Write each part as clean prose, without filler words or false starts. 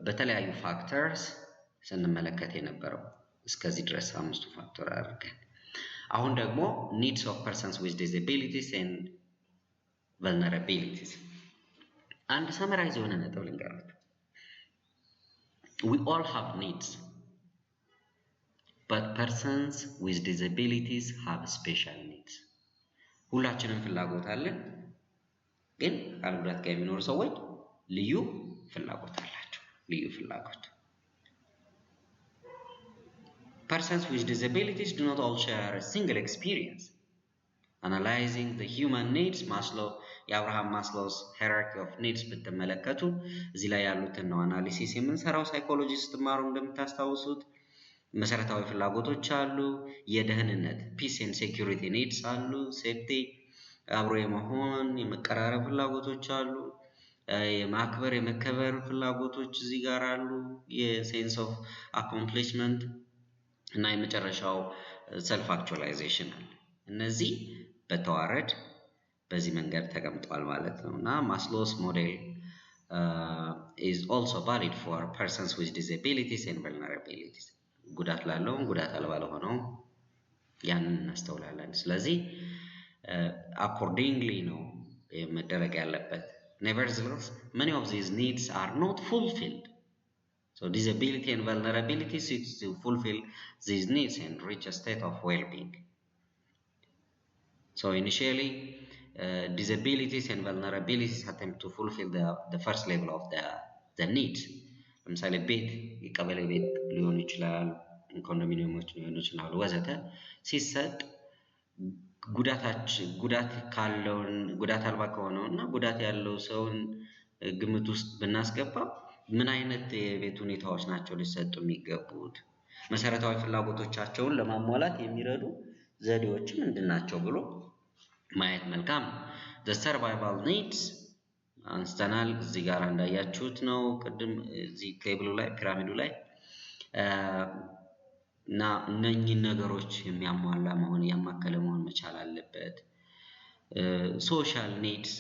በተለያዩ ፋክተርስ ስንመለከት የነበረው እስከዚህ ድረስ 5ቱ ፋክተር አድርገን አሁን ደግሞ needs of persons with disabilities and vulnerabilities አንድ ሰመራይዝ የሆነ ነጥብ ልንገራችሁ we all have needs but persons with disabilities have special needs ሁላችንም ፍላጎት አለን ግን አካል ጉዳት ጋር የሚኖሩ ሰዎች ልዩ ፍላጎት አላቸው ልዩ ፍላጎት Persons with disabilities do not all share a single experience. Analyzing the human needs, የአብርሃም ማስሎውስ hierarchy of needs ብትመለከቱ እዚህ ላይ ያሉትን ነው አናሊሲስ የምንሰራው ሳይኮሎጂ ስትማሩ እንደምታስታውሱት መሰረታዊ ፍላጎቶች አሉ የደህንነት peace and security needs አሉ safety አብሮ የመሆን የመቀራረብ ፍላጎቶች አሉ የማክበር የመከበር ፍላጎቶች እዚህ ጋር አሉ የሴንስ ኦፍ አኮምፕሊሽመንት እና የመጨረሻው self actualization አለ እነዚህ በተዋረድ በዚህ መንገድ ተቀምጧል ማለት ነውና ማስሎውስ ሞዴል is also valid for persons with disabilities and vulnerabilities ጉዳት ላለው ጉዳት አልባ ለሆነው ያንን እናስተውላለን ስለዚህ accordingly ነው መደረግ ያለበት nevertheless many of these needs are not fulfilled So disability and vulnerability seeks to fulfill these needs and reach a state of well-being. So initially, disabilities and vulnerabilities attempt to fulfill the first level of the needs. ለምሳሌ ቤት የቀበሌ ቤት ሊሆን ይችላል ኮንዶሚኒየሞች ሊሆኑ ይችላሉ ወዘተ ሲሰጥ ጉዳት አልባ ከሆነውና ጉዳት ያለው ሰውን ግምት ውስጥ ብናስገባ ምን አይነት የቤት ሁኔታዎች ናቸው ሊሰጡ የሚገቡት መሰረታዊ ፍላጎቶቻቸውን ለማሟላት የሚረዱ ዘዴዎች ምንድናቸው ብሎ ማየት መልካም the survival needs አንስተናል እዚህ ጋር እንዳያችሁት ነው ቅድም እዚህ ቴብሉ ላይ ፒራሚዱ ላይ እና እነኚህ ነገሮች የሚያሟላ መሆን ያማከለ መሆን መቻል አለበት ሶሻል ኒድስ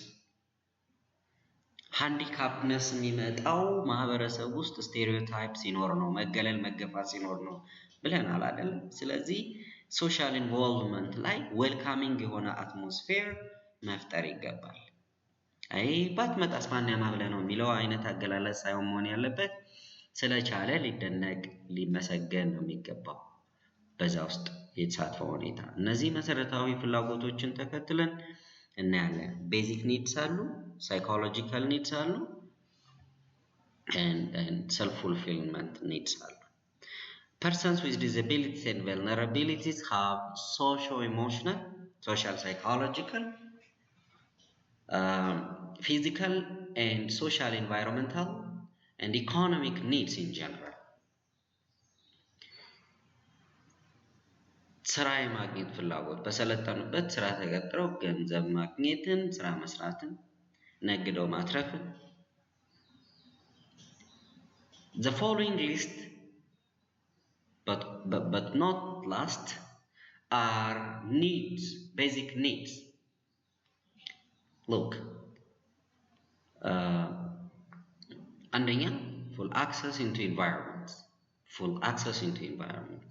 ሃንዲካፕነስ የሚመጣው ማህበረሰብ ውስጥ ስቴሪዮታይፕ ሲኖር ነው መገለል መገፋት ሲኖር ነው ብለናል አይደል ስለዚህ ሶሻል ኢንቮልቭመንት ላይ ዌልካሚንግ የሆነ አትሞስፌር መፍጠር ይገባል ባትመጣስ ማን ያማብለ ነው የሚለው አይነት አገላለጽ ሳይሆን መሆን ያለበት ስለቻለ ሊደነቅ ሊመሰገን ነው የሚገባው በዛ ውስጥ የተሳተፈው ሁኔታ እነዚህ መሰረታዊ ፍላጎቶችን ተከትለን እናያለን ቤዚክ ኒድስ አሉ psychological needs አሉ and self fulfillment needs አሉ persons with disabilities and vulnerabilities have socio-emotional social psychological physical and social environmental and economic needs in general ስራ የማግኘት ፍላጎት በሰለጠኑበት ስራ ተቀጥረው ገንዘብ ማግኘትን ስራ መስራትን ነግደው ማትረፍን The following list but not last are needs basic needs look አንደኛ full access into environment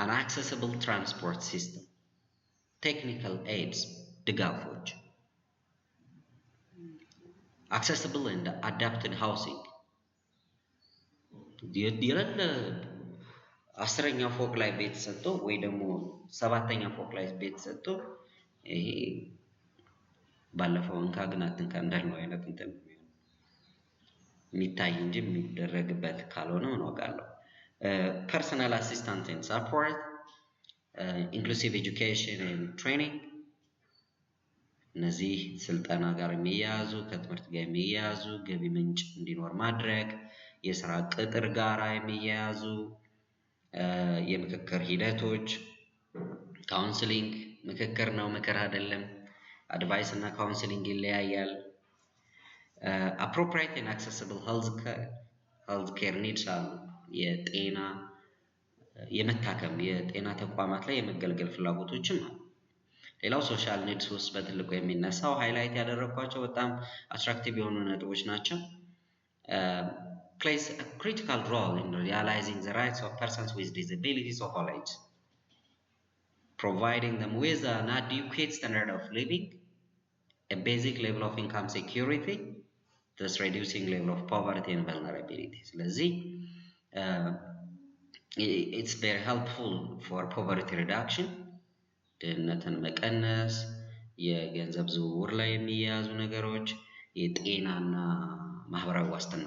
an accessible transport system technical aids ድጋፎች accessible and adapted housing የሌለ 10ኛ ፎቅ ላይ ቤት ሰጥቶ ወይ ደግሞ 7ኛ ፎቅ ላይ ቤት ሰጥቶ ይሄ ባለፈው እንካግና አትንካ እንዳልነው አይነት እንትን የሚታይ እንጂ የሚደረግበት ካልሆነ ነው personal assistance and support inclusive education and training እነዚህ ስልጠና ጋር የሚያያዙ ከትምህርት ጋር የሚያያዙ ገቢ ምንጭ እንዲኖር ማድረግ የሥራ ቅጥር ጋር የሚያያዙ የምክክር ሂደቶች ካውንስሊንግ ምክክር ነው ምክር አይደለም አድቫይስ እና ካውንስሊንግ ይለያያል appropriate and accessible health care needs አሉ የጤና የመታከም የጤና ተቋማት ላይ የመገልገል ፍላጎቶችም አሉ ሌላው ሶሻል ኒድስ ውስጥ በትልቁ የሚነሳው ሃይላይት ያደረኳቸው በጣም አትራክቲቭ የሆኑ ነጥቦች ናቸው plays a critical role in realizing the rights of persons with disabilities of all ages, providing them with an adequate standard of living, a basic level of income security, thus reducing level of poverty and vulnerability. ስለዚህ it's very helpful for poverty reduction, ድህነትን መቀነስ፣ የገንዘብ ዝውውር ላይ የሚያያዙ ነገሮች፣ የጤናና ማህበራዊ ዋስትና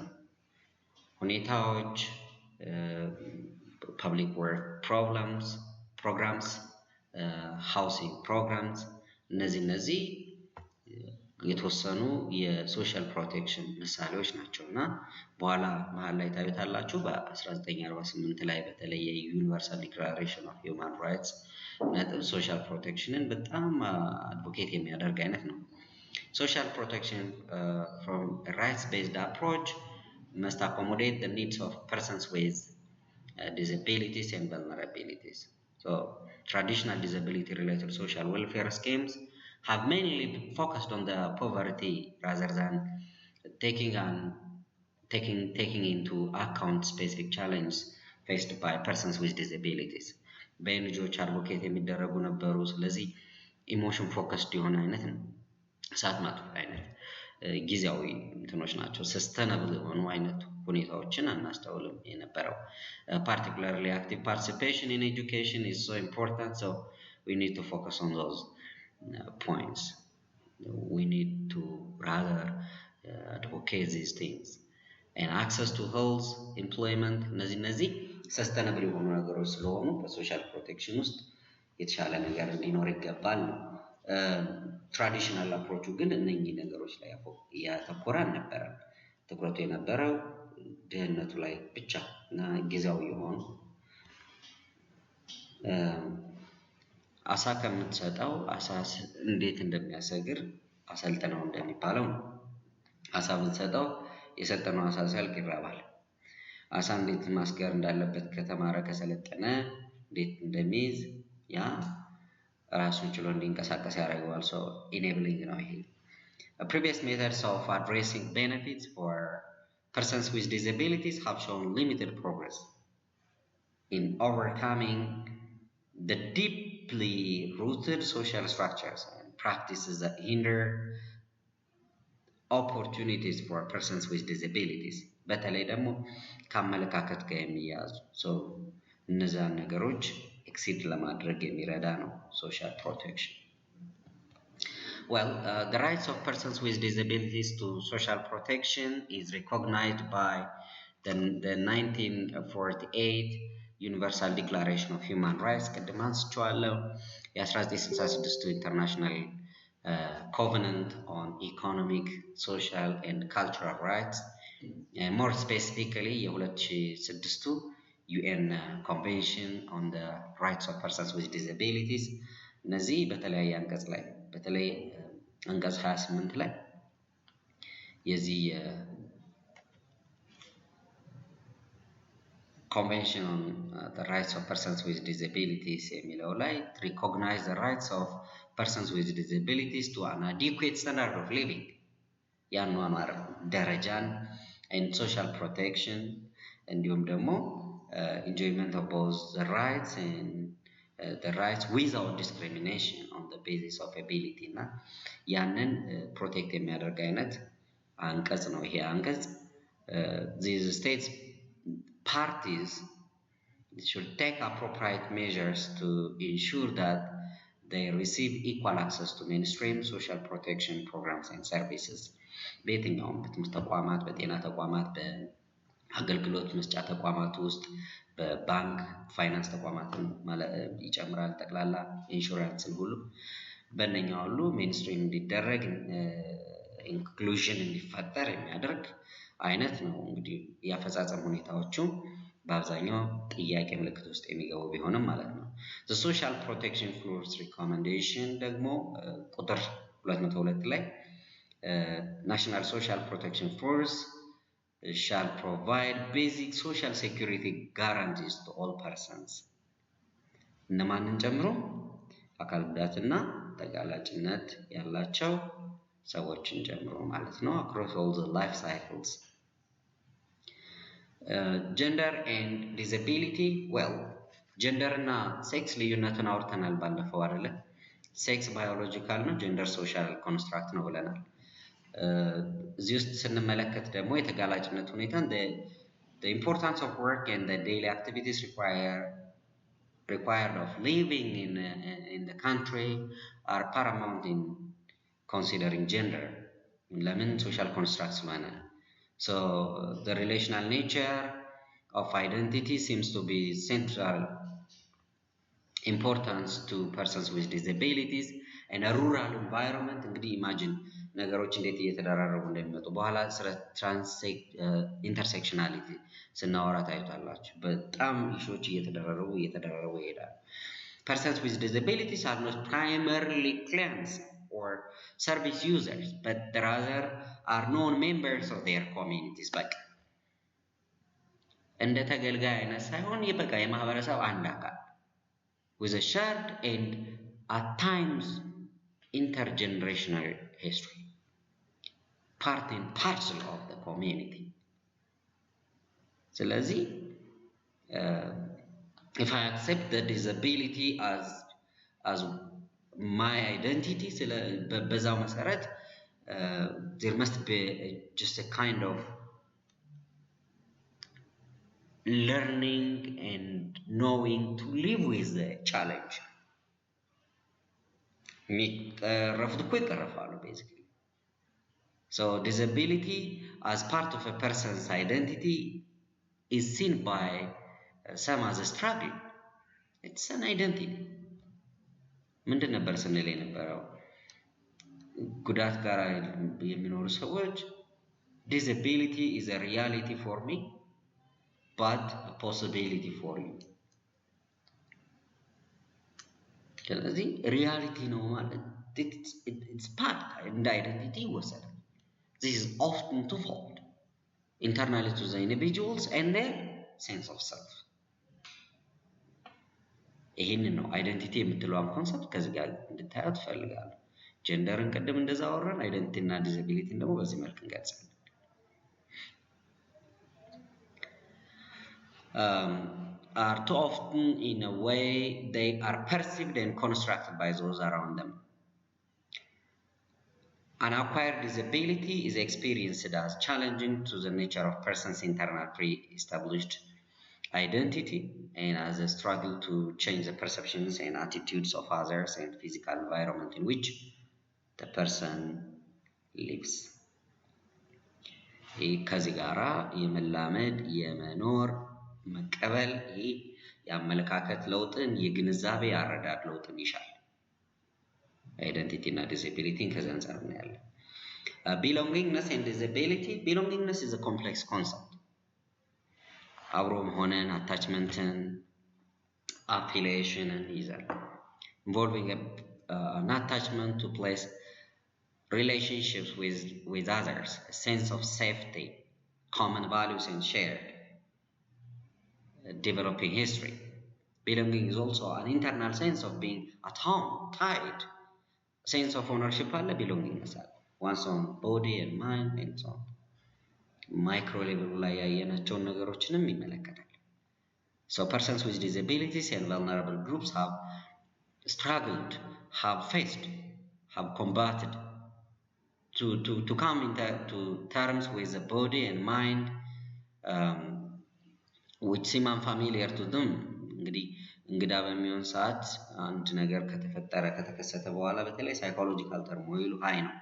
ሁኔታዎች፣ public work programs, housing programs እነዚህ የተወሰኑ የሶሻል ፕሮቴክሽን ምሳሌዎች ናቸው እና በኋላ መሀል ላይ ታዩታላችሁ በ1948 ላይ በተለይ የዩኒቨርሳል ዲክላሬሽን ኦፍ ሂውማን ራይትስ ነጥብ ሶሻል ፕሮቴክሽንን በጣም አድቮኬት የሚያደርግ አይነት ነው። ሶሻል ፕሮቴክሽን from a rights-based approach must accommodate the needs of persons with disabilities and vulnerabilities. So traditional disability-related social welfare schemes have mainly focused on the poverty rather than taking into account specific challenges faced by persons with disabilities. በኤንጂኦዎች አድቮኬት የሚደረጉ ነበሩ። ስለዚህ ኢሞሽን ፎከስድ የሆነ አይነት ነው። እሳት ማጥፋት አይነት ጊዜያዊ እንትኖች ናቸው። ሰስተነብል የሆኑ አይነት ሁኔታዎችን አናስተውልም የነበረው። particularly active participation in education is so important, so we need to focus on those points. We need to rather advocate these things. And access to health, employment, እነዚህ ሰስተነብል የሆኑ ነገሮች ስለሆኑ በሶሻል ፕሮቴክሽን ውስጥ የተሻለ ነገር እንዲኖር ይገባል ነው። ትራዲሽናል አፕሮቹ ግን እነኚህ ነገሮች ላይ ያተኮረ አልነበረም። ትኩረቱ የነበረው ድህነቱ ላይ ብቻ እና ጊዜያዊ የሆኑ አሳ ከምትሰጠው አሳ እንዴት እንደሚያሰግር አሰልጥነው እንደሚባለው ነው። አሳ ብንሰጠው የሰጠነው አሳ ሲያልቅ ይራባል። አሳ እንዴት ማስገር እንዳለበት ከተማረ ከሰለጠነ እንዴት እንደሚይዝ ያ ራሱን ችሎ እንዲንቀሳቀስ ያደርገዋል። so enabling ነው ይሄ። Previous methods of addressing benefits for persons with disabilities have shown limited progress in overcoming the deeply rooted social structures and practices that hinder opportunities for persons with disabilities. በተለይ ደግሞ ከአመለካከት ጋር የሚያያዙ እነዛን ነገሮች ኤክሲድ ለማድረግ የሚረዳ ነው social protection. Well, the rights of persons with disabilities to social protection is recognized by the 1948 Universal Declaration of Human Rights ቅድም አንስቼዋለሁ። የ1966 International Covenant on Economic, Social and Cultural Rights, more specifically የ2006 UN Convention on the Rights of Persons with Disabilities እነዚህ በተለያየ አንቀጽ ላይ በተለይ አንቀጽ 28 ላይ የዚህ Convention on the Rights of Persons with Disabilities የሚለው ላይ recognize the rights of persons with disabilities to an adequate standard of living የአኗኗር ደረጃን and social protection እንዲሁም ደግሞ enjoyment of both the rights and the rights without discrimination on the basis of ability እና ያንን ፕሮቴክት የሚያደርግ አይነት አንቀጽ ነው ይሄ አንቀጽ። these states parties should take appropriate measures to ensure that they receive equal access to mainstream social protection programs and services. በየትኛውም በትምህርት ተቋማት፣ በጤና ተቋማት፣ በአገልግሎት መስጫ ተቋማት ውስጥ በባንክ ፋይናንስ ተቋማትን ይጨምራል፣ ጠቅላላ ኢንሹራንስን ሁሉ በእነኛ ሁሉ ሜንስትሪም እንዲደረግ ኢንክሉዥን እንዲፈጠር የሚያደርግ አይነት ነው። እንግዲህ የአፈጻጸም ሁኔታዎቹ በአብዛኛው ጥያቄ ምልክት ውስጥ የሚገቡ ቢሆንም ማለት ነው። the social protection floors recommendation ደግሞ ቁጥር 202 ላይ national social protection floors shall provide basic social security guarantees to all persons እነማንን ጨምሮ አካል ጉዳትና ተጋላጭነት ያላቸው ሰዎችን ጨምሮ ማለት ነው across all the life cycles ጀንደር ኤንድ ዲዛቢሊቲ ዌል ጀንደር እና ሴክስ ልዩነትን አውርተናል ባለፈው አይደለ? ሴክስ ባዮሎጂካል ነው፣ ጀንደር ሶሻል ኮንስትራክት ነው ብለናል። እዚህ ውስጥ ስንመለከት ደግሞ የተጋላጭነት ሁኔታን the importance of work and the daily activities required of living in the country are paramount in considering gender. ለምን ሶሻል ኮንስትራክት ስለሆነ so the relational nature of identity seems to be central importance to persons with disabilities and a rural environment እንግዲህ ኢማጂን ነገሮች እንዴት እየተደራረቡ እንደሚመጡ በኋላ ስለ ኢንተርሴክሽናሊቲ ስናወራ ታዩታላችሁ። በጣም ኢሹዎች እየተደራረቡ ይሄዳሉ። persons with disabilities are not primarily clients or service users but rather are known members of their communities በቃ እንደ ተገልጋይ አይነት ሳይሆን የበቃ የማህበረሰብ አንድ አካል with a shared and at times intergenerational history, part and parcel of the community. ስለዚህ if I accept the disability as my identity በዛው መሰረት there must be just a kind of learning and knowing to live with the challenge. የሚቀረፉት እኮ ይቀረፋሉ basically. So disability as part of a person's identity is seen by some as a struggle. It's an identity. ምንድን ነበር ስንል የነበረው? ጉዳት ጋር የሚኖሩ ሰዎች disability is a reality for me but a possibility for you. ስለዚህ ሪያሊቲ ነው ማለት it's part እንደ አይደንቲቲ ይወሰዳል። This is often twofold, internally to the individuals and their sense of self. ይህንን ነው አይደንቲቲ የምትለዋን ኮንሰፕት ከዚህ ጋር እንድታያት ትፈልጋለሁ። ጀንደርን ቅድም እንደዛ አወራን፣ አይደንቲቲ እና ዲዛቢሊቲን ደግሞ በዚህ መልክ እንገልጻለን። Are too often in a way they are perceived and constructed by those around them. An acquired disability is experienced as challenging to the nature of person's internal pre-established identity and as a struggle to change the perceptions and attitudes of others and physical environment in which the person lives. ከዚህ ጋራ የመላመድ የመኖር መቀበል ይህ የአመለካከት ለውጥን የግንዛቤ አረዳድ ለውጥን ይሻል። አይደንቲቲ እና ዲዛቢሊቲን ከዚህ አንጻር እናያለን። belongingness and disability. belongingness is a complex concept. አብሮ መሆንን፣ አታችመንትን፣ አፊሊዬሽንን ይይዛል። involving an attachment to place relationships with others, a sense of safety, common values and shared developing history. Belonging is also an internal sense of being at home, tied. Sense of ownership አለ፣ belongingness አለ። one's own body and mind and so on. ማይክሮ ሌቭሉ ላይ ያየናቸውን ነገሮችንም ይመለከታል። So persons with disabilities and vulnerable groups have struggled, have faced, have combated to come into terms with the body and mind which seem unfamiliar to them. እንግዲህ እንግዳ በሚሆን ሰዓት አንድ ነገር ከተከሰተ በኋላ በተለይ ሳይኮሎጂካል ተርሞይሉ ሃይ ነው።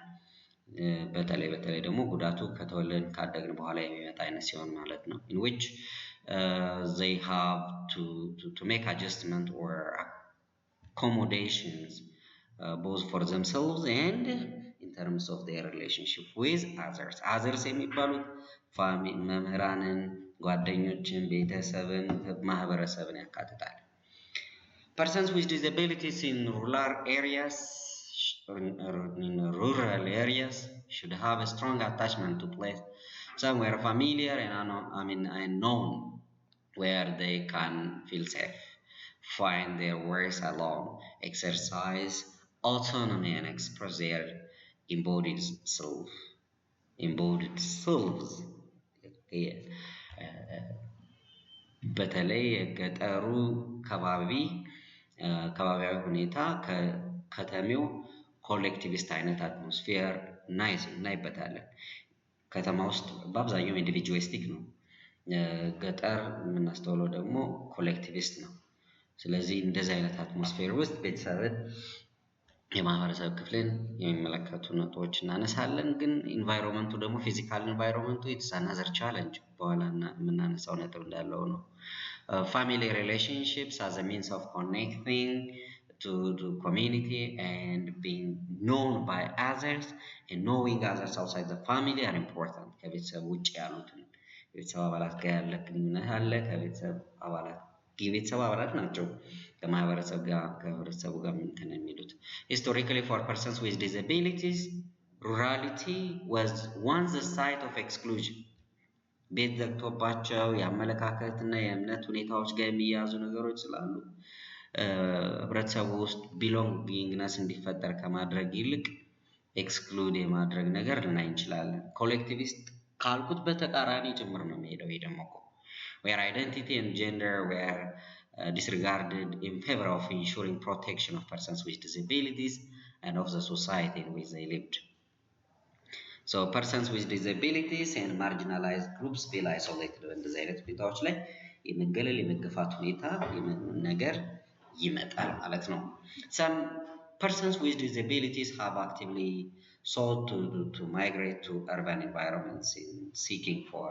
በተለይ ደግሞ ጉዳቱ ከተወለድን ካደግን በኋላ የሚመጣ አይነት ሲሆን ማለት ነው። in which they have to make adjustment or accommodations both for themselves and in terms of their relationship with others የሚባሉት መምህራንን፣ ጓደኞችን፣ ቤተሰብን፣ ማህበረሰብን ያካትታል። persons with disabilities in rural areas should have a strong attachment to place somewhere familiar and known where they can feel safe, find their ways along, exercise autonomy and express their embodied selves. በተለይ የገጠሩ ከባቢያዊ ሁኔታ ከከተሜው ኮሌክቲቪስት አይነት አትሞስፌር እናይበታለን። ከተማ ውስጥ በአብዛኛው ኢንዲቪጁዌስቲክ ነው። ገጠር የምናስተውለው ደግሞ ኮሌክቲቪስት ነው። ስለዚህ እንደዚህ አይነት አትሞስፌር ውስጥ ቤተሰብን የማህበረሰብ ክፍልን የሚመለከቱ ነጥቦች እናነሳለን። ግን ኢንቫይሮንመንቱ ደግሞ ፊዚካል ኢንቫይሮንመንቱ ኢትስ አናዘር ቻለንጅ በኋላ የምናነሳው ነጥብ እንዳለው ነው። ፋሚሊ ሪሌሽንሽፕስ አዝ አ ሚንስ ኦፍ ኮኔክቲንግ to community and being known by others and knowing others outside the family are important። ከቤተሰብ ውጭ ያሉትን የቤተሰብ አባላት ጋር ያለ ግንኙነት አለ። የቤተሰብ አባላት ናቸው ከማህበረሰብ ጋር ከህብረተሰቡ ጋር እንትን የሚሉት። Historically for persons with disabilities rurality was once the site of exclusion። ቤት ዘግቶባቸው የአመለካከት እና የእምነት ሁኔታዎች ጋር የሚያያዙ ነገሮች ስላሉ ህብረተሰቡ ውስጥ ቢሎንጊንግነስ እንዲፈጠር ከማድረግ ይልቅ ኤክስክሉድ የማድረግ ነገር ልናይ እንችላለን። ኮሌክቲቪስት ካልኩት በተቃራኒ ጭምር ነው የሚሄደው። ይሄ ደግሞ እኮ where identity and gender were disregarded in favor of ensuring protection of persons with disabilities and of the society in which they lived. So persons with disabilities and marginalized groups feel isolated። በእንደዚህ አይነት ሁኔታዎች ላይ የመገለል የመገፋት ሁኔታ ነገር ይመጣል ማለት ነው። Some persons with disabilities have actively sought to migrate to urban environments in seeking for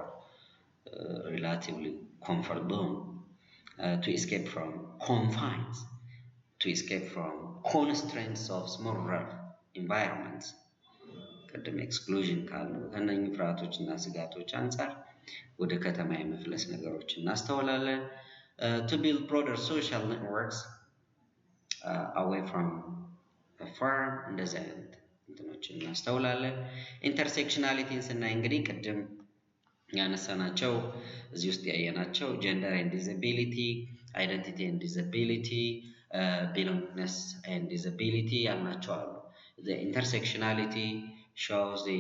relatively comfortable to escape from confines, to escape from constraints of small rural environments። ቅድም ኤክስክሉዥን ካለው ከእነኝህ ፍርሃቶች እና ስጋቶች አንጻር ወደ ከተማ የመፍለስ ነገሮች እናስተውላለን። To build broader social networks away from a farm እንደዚህ አይነት እንትኖችን እናስተውላለን። ኢንተርሴክሽናሊቲን ስናይ እንግዲህ ቅድም ያነሳናቸው እዚህ ውስጥ ያየናቸው ጀንደር ኤንድ ዲዛቢሊቲ፣ አይደንቲቲ ኤንድ ዲዛቢሊቲ፣ ቢሎንግነስ ኤንድ ዲዛቢሊቲ ያልናቸው አሉ። The intersectionality shows the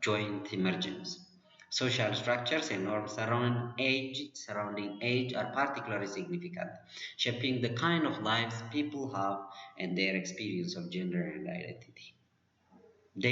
joint emergence. Social structures and norms surrounding age are particularly significant, shaping the kind of lives people have and their experience of gender and identity.